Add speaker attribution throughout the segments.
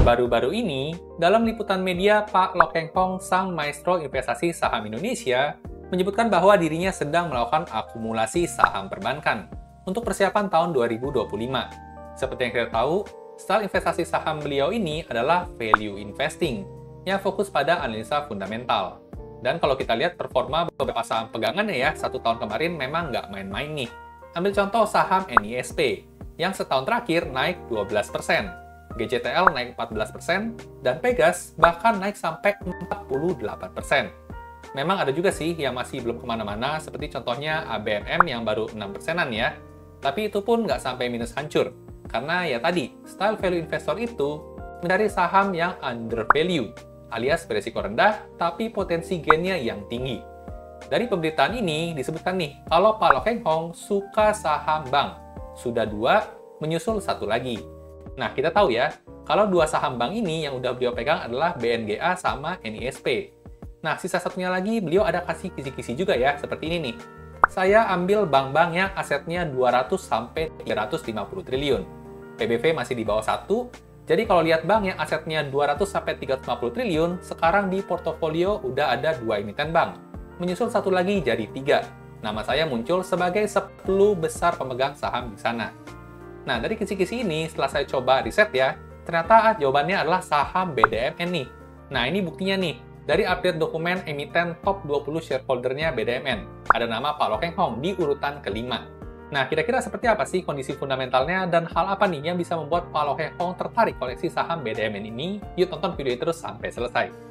Speaker 1: baru-baru ini, dalam liputan media, Pak Loh Keng Hong, sang maestro investasi saham Indonesia, menyebutkan bahwa dirinya sedang melakukan akumulasi saham perbankan untuk persiapan tahun 2025. Seperti yang kita tahu, style investasi saham beliau ini adalah value investing, yang fokus pada analisa fundamental. Dan kalau kita lihat performa beberapa saham pegangannya ya, 1 tahun kemarin memang nggak main-main nih. Ambil contoh saham NISP, yang setahun terakhir naik 12%. GJTL naik 14%, dan Pegas bahkan naik sampai 48%. Memang ada juga sih yang masih belum kemana-mana, seperti contohnya ABNM yang baru 6%-an ya. Tapi itu pun nggak sampai minus hancur. Karena ya tadi, style value investor itu mencari saham yang undervalue, alias beresiko rendah, tapi potensi gainnya yang tinggi. Dari pemberitaan ini disebutkan nih, kalau Pak Loh Keng Hong suka saham bank. Sudah 2, menyusul 1 lagi. Nah, kita tahu ya, kalau 2 saham bank ini yang udah beliau pegang adalah BNGA sama NISP. Nah, sisa satunya lagi beliau ada kasih kisi-kisi juga ya, seperti ini nih. Saya ambil bank-bank yang asetnya 200-350 triliun. PBV masih di bawah 1, jadi kalau lihat bank yang asetnya 200-350 triliun, sekarang di portofolio udah ada 2 emiten bank. Menyusul 1 lagi jadi 3. Nama saya muncul sebagai 10 besar pemegang saham di sana. Nah, dari kisi-kisi ini, setelah saya coba riset ya, ternyata jawabannya adalah saham BDMN nih. Nah, ini buktinya nih. Dari update dokumen emiten top 20 shareholder-nya BDMN, ada nama Pak Loh Keng Hong di urutan kelima. Nah, kira-kira seperti apa sih kondisi fundamentalnya dan hal apa nih yang bisa membuat Pak Loh Keng Hong tertarik koleksi saham BDMN ini? Yuk tonton video ini terus sampai selesai.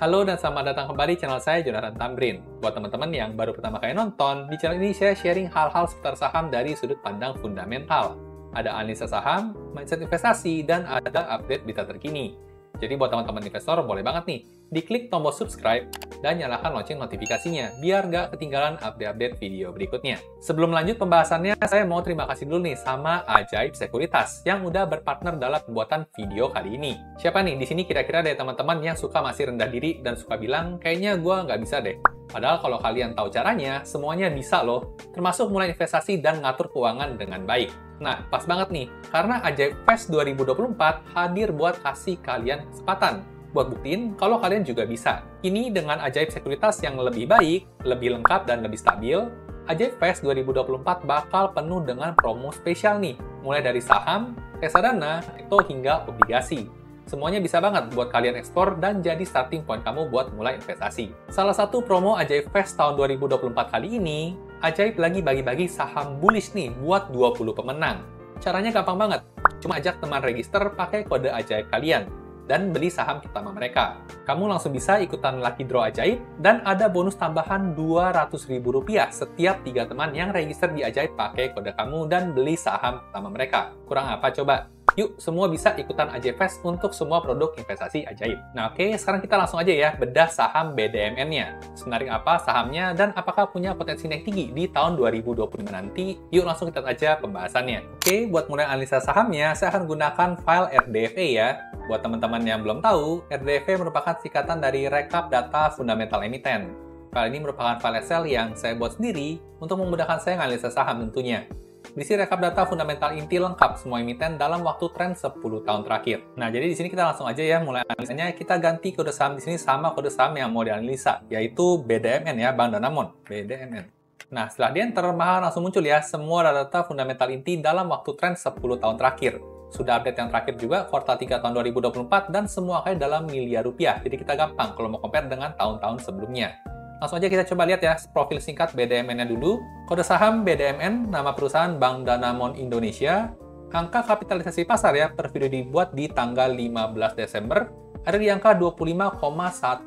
Speaker 1: Halo dan selamat datang kembali di channel saya, Jonathan Tamrin. Buat teman-teman yang baru pertama kali nonton, di channel ini saya sharing hal-hal seputar saham dari sudut pandang fundamental. Ada analisa saham, mindset investasi, dan ada update berita terkini. Jadi buat teman-teman investor, boleh banget nih, diklik tombol subscribe dan nyalakan lonceng notifikasinya, biar nggak ketinggalan update-update video berikutnya. Sebelum lanjut pembahasannya, saya mau terima kasih dulu nih sama Ajaib Sekuritas yang udah berpartner dalam pembuatan video kali ini. Siapa nih di sini kira-kira dari teman-teman yang suka masih rendah diri dan suka bilang, kayaknya gua nggak bisa deh. Padahal kalau kalian tahu caranya, semuanya bisa loh, termasuk mulai investasi dan ngatur keuangan dengan baik. Nah, pas banget nih, karena Ajaib Fest 2024 hadir buat kasih kalian kesempatan buat buktiin kalau kalian juga bisa. Ini dengan Ajaib Sekuritas yang lebih baik, lebih lengkap, dan lebih stabil, Ajaib Fest 2024 bakal penuh dengan promo spesial nih, mulai dari saham, reksadana, kripto, hingga obligasi. Semuanya bisa banget buat kalian ekspor dan jadi starting point kamu buat mulai investasi. Salah satu promo Ajaib Fest tahun 2024 kali ini, Ajaib lagi bagi-bagi saham bullish nih buat 20 pemenang. Caranya gampang banget, cuma ajak teman register pakai kode Ajaib kalian, dan beli saham pertama mereka. Kamu langsung bisa ikutan lucky draw Ajaib, dan ada bonus tambahan Rp200.000 setiap 3 teman yang register di Ajaib pakai kode kamu dan beli saham pertama mereka. Kurang apa coba? Yuk, semua bisa ikutan Ajaib Fest untuk semua produk investasi Ajaib. Nah oke, sekarang kita langsung aja ya bedah saham BDMN-nya. Semenarik apa sahamnya dan apakah punya potensi naik tinggi di tahun 2025 nanti? Yuk langsung kita aja pembahasannya. Oke, buat mulai analisa sahamnya, saya akan gunakan file RDFA ya. Buat teman-teman yang belum tahu, RDFA merupakan singkatan dari Rekap Data Fundamental Emiten. File ini merupakan file Excel yang saya buat sendiri untuk memudahkan saya menganalisa saham tentunya. Berisi rekap data fundamental inti lengkap semua emiten dalam waktu tren 10 tahun terakhir. Nah, jadi di sini kita langsung aja ya mulai analisanya. Kita ganti kode saham di sini sama kode saham yang mau dianalisa, yaitu BDMN ya, Bank Danamon, BDMN. Nah, setelah di enter, maka langsung muncul ya semua data fundamental inti dalam waktu tren 10 tahun terakhir. Sudah update yang terakhir juga, kuartal 3 tahun 2024, dan semua kali dalam miliar rupiah. Jadi kita gampang kalau mau compare dengan tahun-tahun sebelumnya. Langsung aja kita coba lihat ya profil singkat BDMN-nya dulu. Kode saham BDMN, nama perusahaan Bank Danamon Indonesia. Angka kapitalisasi pasar ya, per video dibuat di tanggal 15 Desember, ada di angka 25,1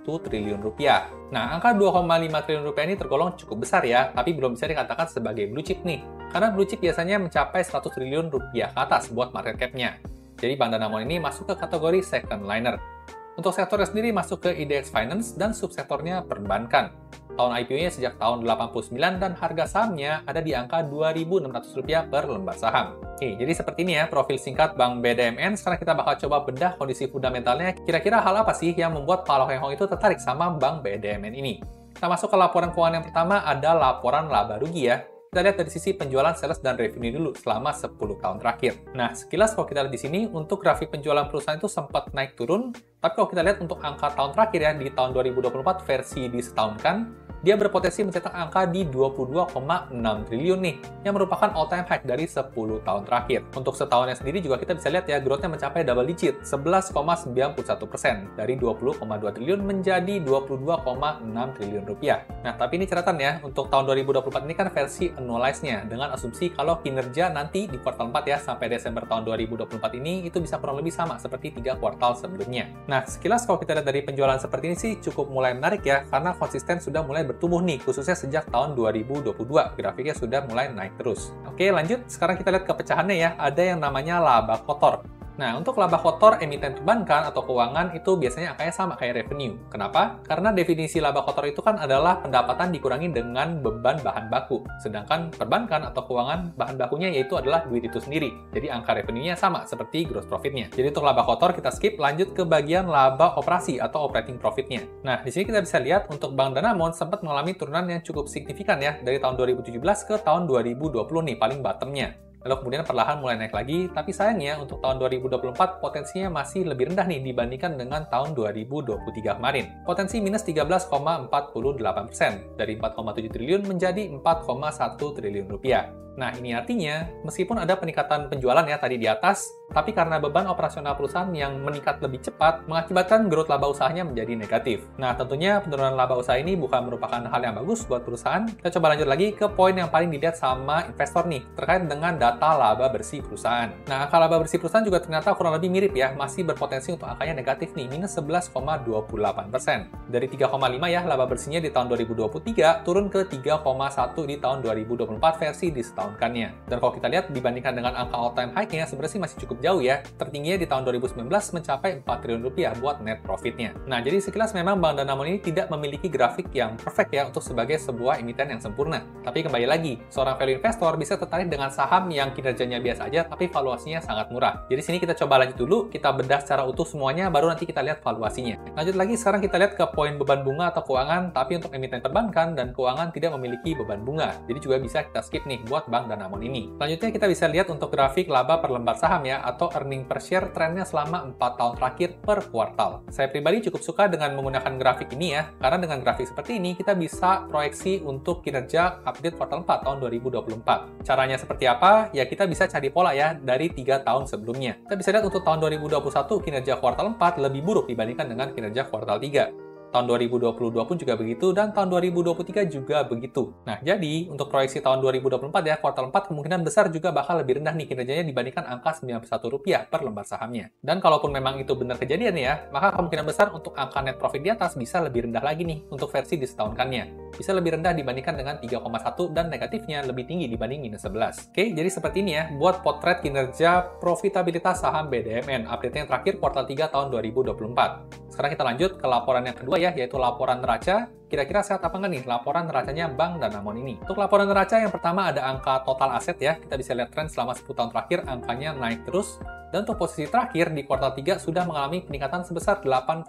Speaker 1: triliun rupiah. Nah, angka 2,5 triliun rupiah ini tergolong cukup besar ya, tapi belum bisa dikatakan sebagai blue chip nih. Karena blue chip biasanya mencapai 100 triliun rupiah ke atas buat market cap-nya. Jadi Bank Danamon ini masuk ke kategori second liner. Untuk sektornya sendiri masuk ke IDX Finance dan subsektornya perbankan. Tahun IPO-nya sejak tahun 89 dan harga sahamnya ada di angka Rp2.600 per lembar saham. Oke, jadi seperti ini ya profil singkat Bank BDMN. Sekarang kita bakal coba bedah kondisi fundamentalnya. Kira-kira hal apa sih yang membuat Pak Loh Keng Hong itu tertarik sama Bank BDMN ini? Kita masuk ke laporan keuangan yang pertama, ada laporan laba rugi ya. kita lihat dari sisi penjualan, sales, dan revenue dulu selama 10 tahun terakhir. Nah, sekilas kalau kita lihat di sini, untuk grafik penjualan perusahaan itu sempat naik turun, tapi kalau kita lihat untuk angka tahun terakhir ya, di tahun 2024 versi disetahunkan, dia berpotensi mencetak angka di 22,6 triliun nih, yang merupakan all-time high dari 10 tahun terakhir. Untuk setahunnya sendiri juga kita bisa lihat ya, growth-nya mencapai double digit, 11,91%, dari 20,2 triliun menjadi 22,6 triliun rupiah. Nah, tapi ini catatan ya, untuk tahun 2024 ini kan versi annualized-nya, dengan asumsi kalau kinerja nanti di kuartal 4 ya, sampai Desember tahun 2024 ini, itu bisa kurang lebih sama seperti 3 kuartal sebelumnya. Nah, sekilas kalau kita lihat dari penjualan seperti ini sih cukup mulai menarik ya, karena konsisten sudah mulai bertumbuh nih, khususnya sejak tahun 2022. Grafiknya sudah mulai naik terus. Oke, lanjut. Sekarang kita lihat kepecahannya ya. Ada yang namanya laba kotor. Nah, untuk laba kotor emiten perbankan atau keuangan itu biasanya angkanya sama kayak revenue. Kenapa? Karena definisi laba kotor itu kan adalah pendapatan dikurangi dengan beban bahan baku. Sedangkan perbankan atau keuangan bahan bakunya yaitu adalah duit itu sendiri. Jadi angka revenue-nya sama seperti gross profit-nya. Jadi untuk laba kotor kita skip, lanjut ke bagian laba operasi atau operating profit-nya. Nah, di sini kita bisa lihat untuk Bank Danamon sempat mengalami turunan yang cukup signifikan ya, dari tahun 2017 ke tahun 2020 nih, paling bottom-nya. Lalu kemudian perlahan mulai naik lagi, tapi sayangnya untuk tahun 2024 potensinya masih lebih rendah nih dibandingkan dengan tahun 2023 kemarin. Potensi minus 13,48%, dari 4,7 triliun menjadi 4,1 triliun rupiah. Nah, ini artinya, meskipun ada peningkatan penjualan ya tadi di atas, tapi karena beban operasional perusahaan yang meningkat lebih cepat, mengakibatkan growth laba usahanya menjadi negatif. Nah, tentunya penurunan laba usaha ini bukan merupakan hal yang bagus buat perusahaan. Kita coba lanjut lagi ke poin yang paling dilihat sama investor nih, terkait dengan data laba bersih perusahaan. Nah, angka laba bersih perusahaan juga ternyata kurang lebih mirip ya, masih berpotensi untuk angkanya negatif nih, minus 11,28%. Dari 3,5 ya, laba bersihnya di tahun 2023, turun ke 3,1 di tahun 2024 versi disetahunkannya. Dan kalau kita lihat dibandingkan dengan angka all-time high-nya sebenarnya sih masih cukup jauh ya. Tertingginya di tahun 2019 mencapai 4 triliun rupiah buat net profit-nya. Nah, jadi sekilas memang Bank Danamon ini tidak memiliki grafik yang perfect ya untuk sebagai sebuah emiten yang sempurna. Tapi kembali lagi, seorang value investor bisa tertarik dengan saham yang kinerjanya biasa aja tapi valuasinya sangat murah. Jadi sini kita coba lanjut dulu, kita bedah secara utuh semuanya, baru nanti kita lihat valuasinya. Lanjut lagi, sekarang kita lihat ke poin beban bunga atau keuangan, tapi untuk emiten perbankan dan keuangan tidak memiliki beban bunga. Jadi juga bisa kita skip nih buat Bank Danamon ini. Selanjutnya kita bisa lihat untuk grafik laba per lembar saham ya, atau earning per share trennya selama 4 tahun terakhir per kuartal. Saya pribadi cukup suka dengan menggunakan grafik ini ya, karena dengan grafik seperti ini kita bisa proyeksi untuk kinerja update kuartal 4 tahun 2024. Caranya seperti apa? Ya kita bisa cari pola ya dari 3 tahun sebelumnya. Kita bisa lihat untuk tahun 2021 kinerja kuartal 4 lebih buruk dibandingkan dengan kinerja kuartal 3. Tahun 2022 pun juga begitu, dan tahun 2023 juga begitu. Nah, jadi untuk proyeksi tahun 2024 ya, kuartal 4 kemungkinan besar juga bakal lebih rendah nih kinerjanya dibandingkan angka Rp91 per lembar sahamnya. Dan kalaupun memang itu benar kejadian ya, maka kemungkinan besar untuk angka net profit di atas bisa lebih rendah lagi nih untuk versi disetahunkannya. Bisa lebih rendah dibandingkan dengan 3,1 dan negatifnya lebih tinggi dibanding minus 11. Oke, jadi seperti ini ya, buat potret kinerja profitabilitas saham BDMN. Update yang terakhir kuartal 3 tahun 2024. Sekarang kita lanjut ke laporan yang kedua ya, yaitu laporan neraca. Kira-kira sehat apa nggak nih laporan neracanya Bank Danamon ini? Untuk laporan neraca yang pertama ada angka total aset ya. Kita bisa lihat tren selama 10 tahun terakhir angkanya naik terus. Dan untuk posisi terakhir di kuartal 3 sudah mengalami peningkatan sebesar 8,2%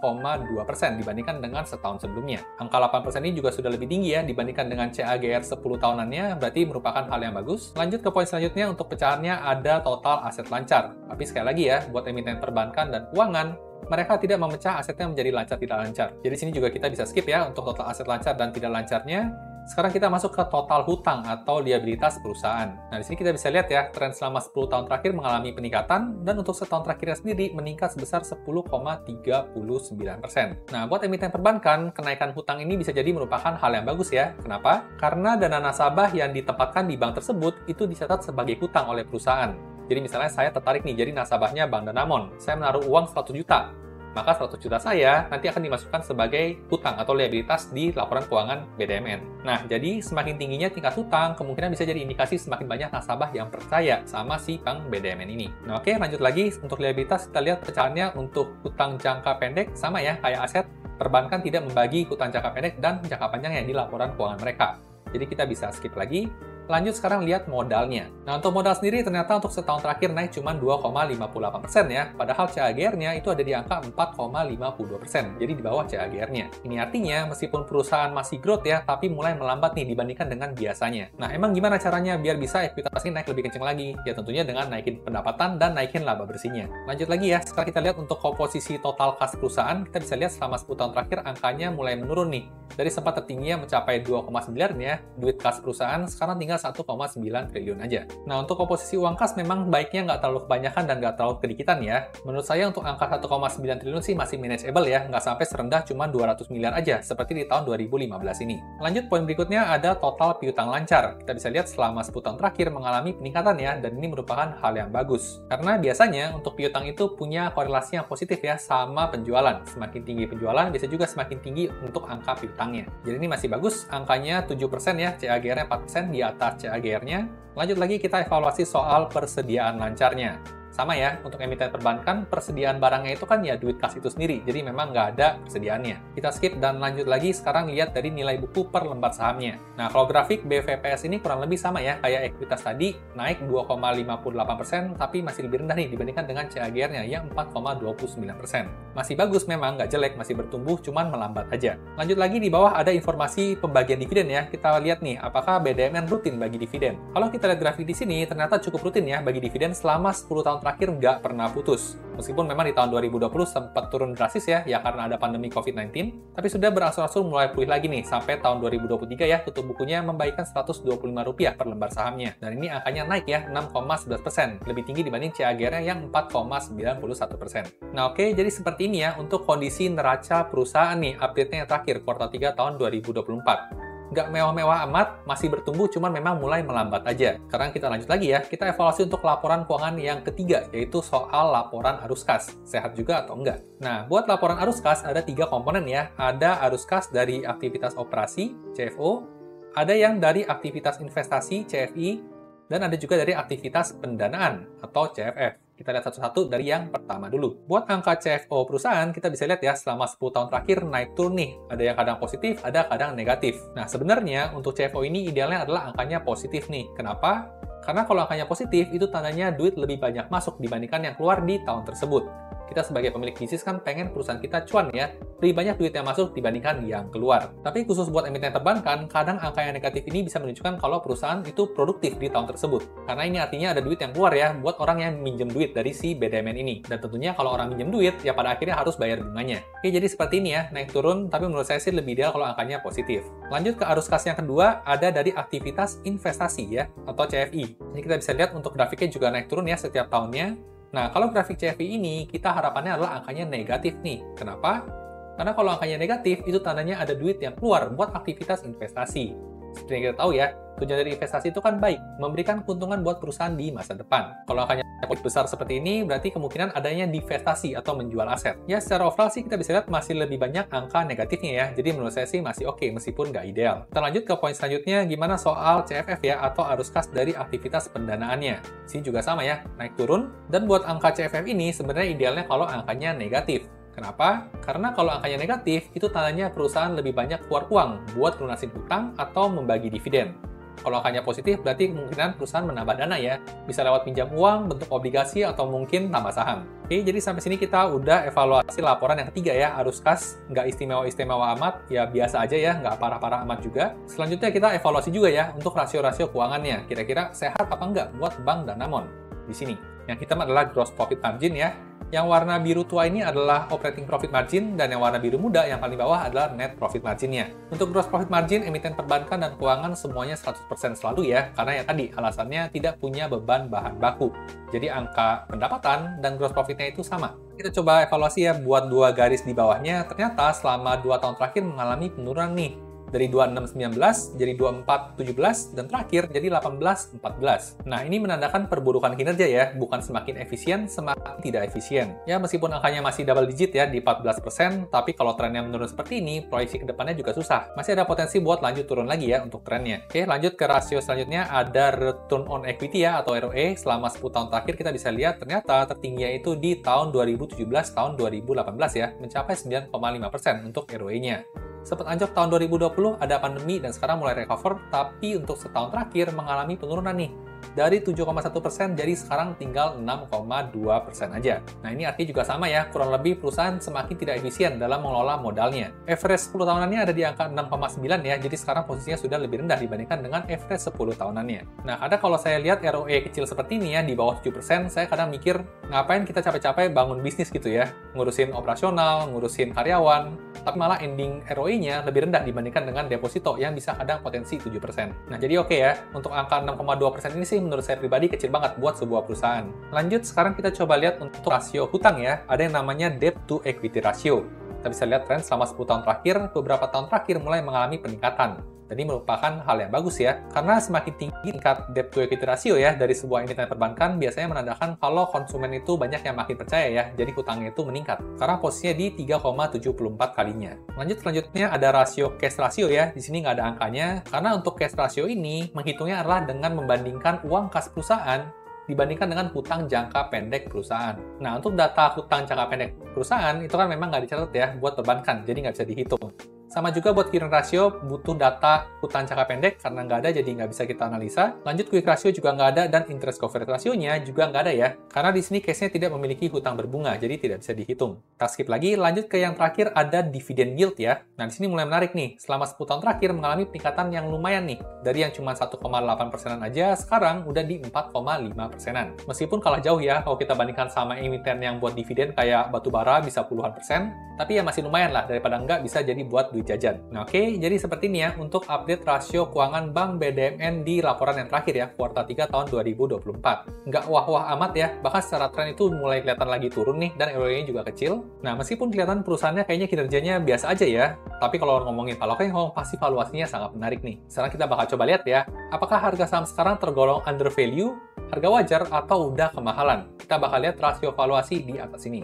Speaker 1: dibandingkan dengan setahun sebelumnya. Angka 8% ini juga sudah lebih tinggi ya dibandingkan dengan CAGR 10 tahunannya, berarti merupakan hal yang bagus. Lanjut ke poin selanjutnya, untuk pecahannya ada total aset lancar. Tapi sekali lagi ya, buat emiten perbankan dan keuangan, mereka tidak memecah asetnya menjadi lancar tidak lancar. Jadi sini juga kita bisa skip ya untuk total aset lancar dan tidak lancarnya. Sekarang kita masuk ke total hutang atau liabilitas perusahaan. Nah, di sini kita bisa lihat ya, tren selama 10 tahun terakhir mengalami peningkatan, dan untuk setahun terakhirnya sendiri meningkat sebesar 10,39%. Nah, buat emiten perbankan, kenaikan hutang ini bisa jadi merupakan hal yang bagus ya. Kenapa? Karena dana nasabah yang ditempatkan di bank tersebut itu dicatat sebagai hutang oleh perusahaan. Jadi misalnya saya tertarik nih jadi nasabahnya Bank Danamon, saya menaruh uang 100 juta. Maka 100 juta saya nanti akan dimasukkan sebagai hutang atau liabilitas di laporan keuangan BDMN. Nah, jadi semakin tingginya tingkat hutang, kemungkinan bisa jadi indikasi semakin banyak nasabah yang percaya sama si bank BDMN ini. Nah, oke, lanjut lagi. Untuk liabilitas, kita lihat pecahannya untuk hutang jangka pendek, sama ya, kayak aset. Perbankan tidak membagi hutang jangka pendek dan jangka panjang yang di laporan keuangan mereka. Jadi kita bisa skip lagi. Lanjut sekarang lihat modalnya. Nah, untuk modal sendiri ternyata untuk setahun terakhir naik cuma 2,58% ya, padahal CAGR-nya itu ada di angka 4,52%, jadi di bawah CAGR-nya. Ini artinya meskipun perusahaan masih growth ya, tapi mulai melambat nih dibandingkan dengan biasanya. Nah, emang gimana caranya biar bisa ekuitas ini naik lebih kenceng lagi? Ya tentunya dengan naikin pendapatan dan naikin laba bersihnya. Lanjut lagi ya, sekarang kita lihat untuk komposisi total kas perusahaan, kita bisa lihat selama 10 tahun terakhir angkanya mulai menurun nih. Dari sempat tertingginya mencapai 2,9 ya, duit kas perusahaan sekarang tinggal 1,9 triliun aja. Nah, untuk komposisi uang kas memang baiknya nggak terlalu kebanyakan dan nggak terlalu kedikitan ya. Menurut saya untuk angka 1,9 triliun sih masih manageable ya, nggak sampai serendah cuma 200 miliar aja, seperti di tahun 2015 ini. Lanjut, poin berikutnya ada total piutang lancar. Kita bisa lihat selama 10 tahun terakhir mengalami peningkatan ya, dan ini merupakan hal yang bagus. Karena biasanya untuk piutang itu punya korelasi yang positif ya sama penjualan. Semakin tinggi penjualan, bisa juga semakin tinggi untuk angka piutangnya. Jadi ini masih bagus, angkanya 7% ya, CAGR-nya 4% di atas CAGR-nya. Lanjut lagi kita evaluasi soal persediaan lancarnya. Sama ya, untuk emiten perbankan, persediaan barangnya itu kan ya duit kas itu sendiri, jadi memang nggak ada persediaannya. Kita skip dan lanjut lagi, sekarang lihat dari nilai buku per lembar sahamnya. Nah, kalau grafik BVPS ini kurang lebih sama ya, kayak ekuitas tadi, naik 2,58%, tapi masih lebih rendah nih dibandingkan dengan CAGR-nya yang 4,29%. Masih bagus memang, nggak jelek, masih bertumbuh, cuman melambat aja. Lanjut lagi di bawah ada informasi pembagian dividen ya, kita lihat nih, apakah BDMN rutin bagi dividen. Kalau kita lihat grafik di sini, ternyata cukup rutin ya bagi dividen selama 10 tahun terakhir nggak pernah putus. Meskipun memang di tahun 2020 sempat turun drastis ya karena ada pandemi COVID-19, tapi sudah berangsur-angsur mulai pulih lagi nih sampai tahun 2023 ya, tutup bukunya membagikan Rp125 per lembar sahamnya. Dan ini angkanya naik ya 6,11%, lebih tinggi dibanding CAGR-nya yang 4,91%. Nah oke, jadi seperti ini ya untuk kondisi neraca perusahaan nih, update-nya yang terakhir kuartal 3 tahun 2024. Nggak mewah-mewah amat, masih bertumbuh, cuman memang mulai melambat aja. Sekarang kita lanjut lagi ya, kita evaluasi untuk laporan keuangan yang ketiga, yaitu soal laporan arus kas. Sehat juga atau enggak? Nah, buat laporan arus kas ada 3 komponen ya. Ada arus kas dari aktivitas operasi, CFO, ada yang dari aktivitas investasi, CFI, dan ada juga dari aktivitas pendanaan, atau CFF. Kita lihat satu-satu dari yang pertama dulu. Buat angka CFO perusahaan, kita bisa lihat ya, selama 10 tahun terakhir naik turun nih. Ada yang kadang positif, ada kadang negatif. Nah, sebenarnya untuk CFO ini idealnya adalah angkanya positif nih. Kenapa? Karena kalau angkanya positif, itu tandanya duit lebih banyak masuk dibandingkan yang keluar di tahun tersebut. Kita sebagai pemilik bisnis kan pengen perusahaan kita cuan ya, lebih banyak duit yang masuk dibandingkan yang keluar. Tapi khusus buat emiten perbankan, kadang angka yang negatif ini bisa menunjukkan kalau perusahaan itu produktif di tahun tersebut. Karena ini artinya ada duit yang keluar ya, buat orang yang minjem duit dari si BDMN ini. Dan tentunya kalau orang minjem duit, ya pada akhirnya harus bayar bunganya. Oke, jadi seperti ini ya, naik turun, tapi menurut saya sih lebih ideal kalau angkanya positif. Lanjut ke arus kas yang kedua, ada dari aktivitas investasi ya, atau CFI. Ini kita bisa lihat untuk grafiknya juga naik turun ya setiap tahunnya. Nah, kalau grafik CFI ini, kita harapannya adalah angkanya negatif nih. Kenapa? Karena kalau angkanya negatif, itu tandanya ada duit yang keluar buat aktivitas investasi. Seperti yang kita tahu ya, tujuan dari investasi itu kan baik, memberikan keuntungan buat perusahaan di masa depan. Kalau angkanya besar seperti ini, berarti kemungkinan adanya divestasi atau menjual aset. Ya, secara overall sih kita bisa lihat masih lebih banyak angka negatifnya ya, jadi menurut saya sih masih oke, meskipun nggak ideal. Kita lanjut ke poin selanjutnya, gimana soal CFF ya, atau arus kas dari aktivitas pendanaannya. Sini juga sama ya, naik turun, dan buat angka CFF ini sebenarnya idealnya kalau angkanya negatif. Kenapa? Karena kalau angkanya negatif, itu tandanya perusahaan lebih banyak keluar uang buat lunasin hutang atau membagi dividen. Kalau angkanya positif, berarti kemungkinan perusahaan menambah dana ya. Bisa lewat pinjam uang, bentuk obligasi, atau mungkin tambah saham. Oke, jadi sampai sini kita udah evaluasi laporan yang ketiga ya, arus kas. Nggak istimewa-istimewa amat, ya biasa aja ya, nggak parah-parah amat juga. Selanjutnya kita evaluasi juga ya, untuk rasio-rasio keuangannya. Kira-kira sehat apa enggak buat Bank Danamon di sini. Yang hitam adalah gross profit margin ya. Yang warna biru tua ini adalah operating profit margin, dan yang warna biru muda yang paling bawah adalah net profit margin-nya. Untuk gross profit margin, emiten perbankan dan keuangan semuanya 100% selalu ya, karena ya tadi alasannya tidak punya beban bahan baku. Jadi angka pendapatan dan gross profit-nya itu sama. Kita coba evaluasi ya, buat dua garis di bawahnya, ternyata selama 2 tahun terakhir mengalami penurunan nih. Dari 2619 jadi 2417 dan terakhir jadi 1814. Nah, ini menandakan perburukan kinerja ya, bukan semakin efisien, semakin tidak efisien. Ya, meskipun angkanya masih double digit ya di 14%, tapi kalau trennya menurun seperti ini, proyeksi kedepannya juga susah. Masih ada potensi buat lanjut turun lagi ya untuk trennya. Oke, lanjut ke rasio selanjutnya, ada return on equity ya atau ROE. Selama 10 tahun terakhir kita bisa lihat ternyata tertingginya itu di tahun 2017 tahun 2018 ya, mencapai 9,5% untuk ROE-nya. Sempat anjlok tahun 2020, ada pandemi, dan sekarang mulai recover, tapi untuk setahun terakhir mengalami penurunan nih. Dari 7,1% jadi sekarang tinggal 6,2% aja. Nah ini artinya juga sama ya, kurang lebih perusahaan semakin tidak efisien dalam mengelola modalnya. Average 10 tahunannya ada di angka 6,9 ya, jadi sekarang posisinya sudah lebih rendah dibandingkan dengan average 10 tahunannya. Nah kadang kalau saya lihat ROE kecil seperti ini ya, di bawah 7%, saya kadang mikir, ngapain kita capek-capek bangun bisnis gitu ya, ngurusin operasional, ngurusin karyawan, tapi malah ending ROE-nya lebih rendah dibandingkan dengan deposito yang bisa kadang potensi 7%. Nah jadi oke ya, untuk angka 6,2% ini sih menurut saya pribadi kecil banget buat sebuah perusahaan. Lanjut, sekarang kita coba lihat untuk rasio hutang ya. Ada yang namanya debt to equity ratio. Kita bisa lihat tren selama 10 tahun terakhir, beberapa tahun terakhir mulai mengalami peningkatan. Jadi merupakan hal yang bagus ya, karena semakin tinggi tingkat debt to equity ratio ya dari sebuah emiten perbankan biasanya menandakan kalau konsumen itu banyak yang makin percaya ya, jadi hutangnya itu meningkat. Sekarang posisinya di 3,74 kalinya. Selanjutnya ada rasio cash ratio ya, di sini nggak ada angkanya, karena untuk cash ratio ini menghitungnya adalah dengan membandingkan uang kas perusahaan dibandingkan dengan hutang jangka pendek perusahaan. Nah, untuk data hutang jangka pendek perusahaan, itu kan memang nggak dicatat ya buat perbankan, jadi nggak bisa dihitung. Sama juga buat current ratio, butuh data hutang jangka pendek karena nggak ada, jadi nggak bisa kita analisa. Lanjut, quick ratio juga nggak ada, dan interest coverage ratio-nya juga nggak ada ya, karena di sini case-nya tidak memiliki hutang berbunga, jadi tidak bisa dihitung. Kita skip lagi, lanjut ke yang terakhir, ada dividend yield ya. Nah, di sini mulai menarik nih, selama 10 tahun terakhir mengalami peningkatan yang lumayan nih, dari yang cuma 1,8%-an aja, sekarang udah di 4,5%-an. Meskipun kalah jauh ya, kalau kita bandingkan sama emiten yang buat dividen kayak batubara bisa puluhan persen, tapi ya masih lumayan lah, daripada nggak bisa jadi buat duit jajan. Nah oke, jadi seperti ini ya untuk update rasio keuangan Bank BDMN di laporan yang terakhir ya, kuartal 3 tahun 2024. Nggak wah-wah amat ya, bahkan secara tren itu mulai kelihatan lagi turun nih, dan ROE-nya juga kecil. Nah meskipun kelihatan perusahaannya kayaknya kinerjanya biasa aja ya, tapi kalau ngomongin valuation, pasti valuasinya sangat menarik nih. Sekarang kita bakal coba lihat ya, apakah harga saham sekarang tergolong under value, harga wajar, atau udah kemahalan. Kita bakal lihat rasio valuasi di atas ini.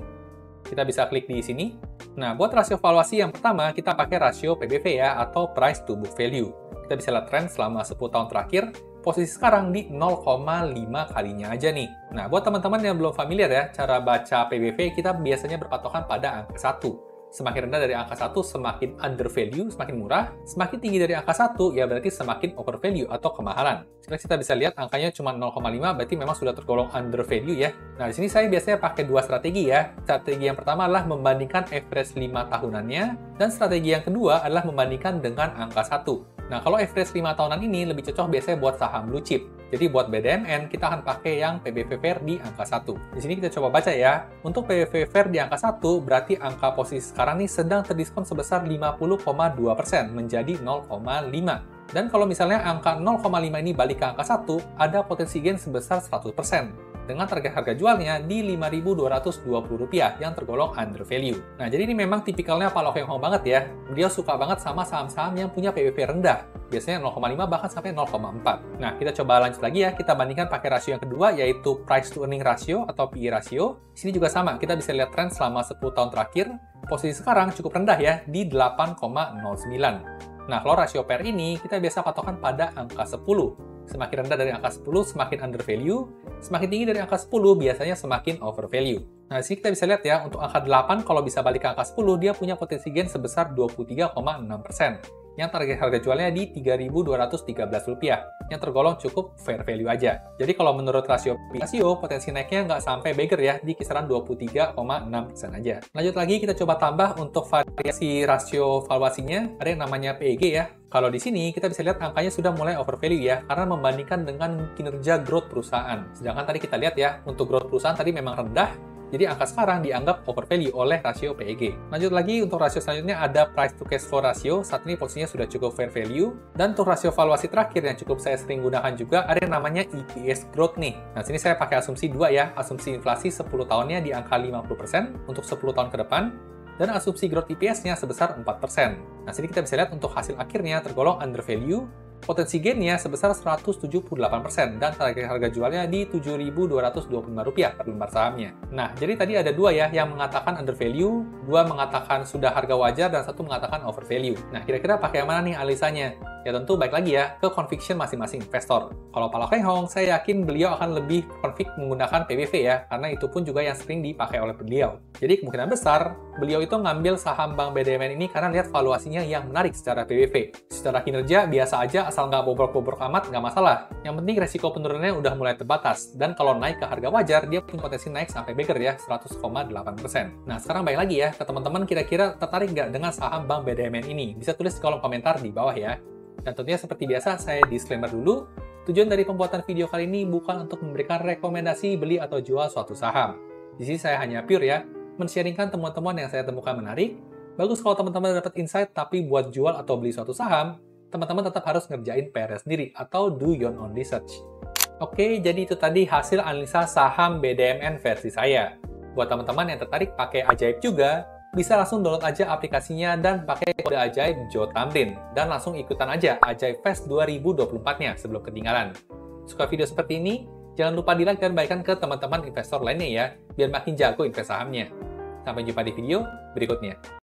Speaker 1: Kita bisa klik di sini. Nah, buat rasio valuasi yang pertama, kita pakai rasio PBV ya, atau price to book value. Kita bisa lihat tren selama 10 tahun terakhir, posisi sekarang di 0,5 kalinya aja nih. Nah, buat teman-teman yang belum familiar ya, cara baca PBV kita biasanya berpatokan pada angka 1. Semakin rendah dari angka 1, semakin under value, semakin murah. Semakin tinggi dari angka 1, ya berarti semakin over value atau kemahalan. Sekarang kita bisa lihat angkanya cuma 0,5, berarti memang sudah tergolong under value ya. Nah, di sini saya biasanya pakai dua strategi ya. Strategi yang pertama adalah membandingkan average 5 tahunannya, dan strategi yang kedua adalah membandingkan dengan angka 1. Nah, kalau average 5 tahunan ini lebih cocok biasanya buat saham blue chip. Jadi buat BDMN, kita akan pakai yang PBV Fair di angka 1. Di sini kita coba baca ya. Untuk PBV Fair di angka 1, berarti angka posisi sekarang nih sedang terdiskon sebesar 50,2% menjadi 0,5. Dan kalau misalnya angka 0,5 ini balik ke angka 1, ada potensi gain sebesar 100%. Dengan target harga jualnya di Rp5.220 yang tergolong under value. Nah, jadi ini memang tipikalnya Pak Loh Heng Hong banget ya. Dia suka banget sama saham-saham yang punya PBV rendah. Biasanya 0,5 bahkan sampai 0,4. Nah, kita coba lanjut lagi ya. Kita bandingkan pakai rasio yang kedua, yaitu price to earning ratio atau PE ratio. Di sini juga sama, kita bisa lihat tren selama 10 tahun terakhir. Posisi sekarang cukup rendah ya, di 8,09. Nah, kalau rasio PER ini, kita biasa patokan pada angka 10. Semakin rendah dari angka 10, semakin under value. Semakin tinggi dari angka 10, biasanya semakin over value. Nah, di sini kita bisa lihat ya, untuk angka 8, kalau bisa balik ke angka 10, dia punya potensi gain sebesar 23,6%. Yang target harga jualnya di Rp3.213, yang tergolong cukup fair value aja. Jadi kalau menurut rasio potensi naiknya nggak sampai beggar ya, di kisaran 23,6% aja. Lanjut lagi, kita coba tambah untuk variasi rasio valuasinya, ada yang namanya PEG ya. Kalau di sini kita bisa lihat angkanya sudah mulai over value ya, karena membandingkan dengan kinerja growth perusahaan. Sedangkan tadi kita lihat ya, untuk growth perusahaan tadi memang rendah, jadi angka sekarang dianggap over value oleh rasio PEG. Lanjut lagi, untuk rasio selanjutnya ada price to cash flow ratio. Saat ini posisinya sudah cukup fair value. Dan untuk rasio valuasi terakhir yang cukup saya sering gunakan juga, ada yang namanya EPS growth nih. Nah, sini saya pakai asumsi 2 ya. Asumsi inflasi 10 tahunnya di angka 50% untuk 10 tahun ke depan. Dan asumsi growth EPS-nya sebesar 4%. Nah, sini kita bisa lihat untuk hasil akhirnya tergolong under value. Potensi gain-nya sebesar 178% dan target harga jualnya di Rp7.225 per lembar sahamnya. Nah, jadi tadi ada dua ya yang mengatakan under value, dua mengatakan sudah harga wajar, dan satu mengatakan over value. Nah, kira-kira pakai yang mana nih analisanya? Ya tentu baik lagi ya ke conviction masing-masing investor. Kalau Pak Lok Heng Hong, saya yakin beliau akan lebih convict menggunakan PBV ya, karena itu pun juga yang sering dipakai oleh beliau. Jadi kemungkinan besar, beliau itu ngambil saham Bank BDMN ini karena lihat valuasinya yang menarik secara PBV. Secara kinerja biasa aja, asal nggak bobrok-bobrok amat, nggak masalah. Yang penting resiko penurunannya udah mulai terbatas, dan kalau naik ke harga wajar, dia punya potensi naik sampai beggar ya, 100,8%. Nah sekarang balik lagi ya, ke teman-teman kira-kira tertarik nggak dengan saham Bank BDMN ini? Bisa tulis di kolom komentar di bawah ya. Dan tentunya seperti biasa, saya disclaimer dulu, tujuan dari pembuatan video kali ini bukan untuk memberikan rekomendasi beli atau jual suatu saham. Di sini saya hanya pure ya, men-sharingkan temuan-temuan yang saya temukan menarik. Bagus kalau teman-teman dapat insight, tapi buat jual atau beli suatu saham, teman-teman tetap harus ngerjain PR sendiri atau do your own research. Oke, jadi itu tadi hasil analisa saham BDMN versi saya. Buat teman-teman yang tertarik pakai ajaib juga, bisa langsung download aja aplikasinya dan pakai kode ajaib Joe Tamrin. Dan langsung ikutan aja Ajaib Fest 2024-nya sebelum ketinggalan. Suka video seperti ini? Jangan lupa di-like dan bagikan ke teman-teman investor lainnya ya, biar makin jago invest sahamnya. Sampai jumpa di video berikutnya.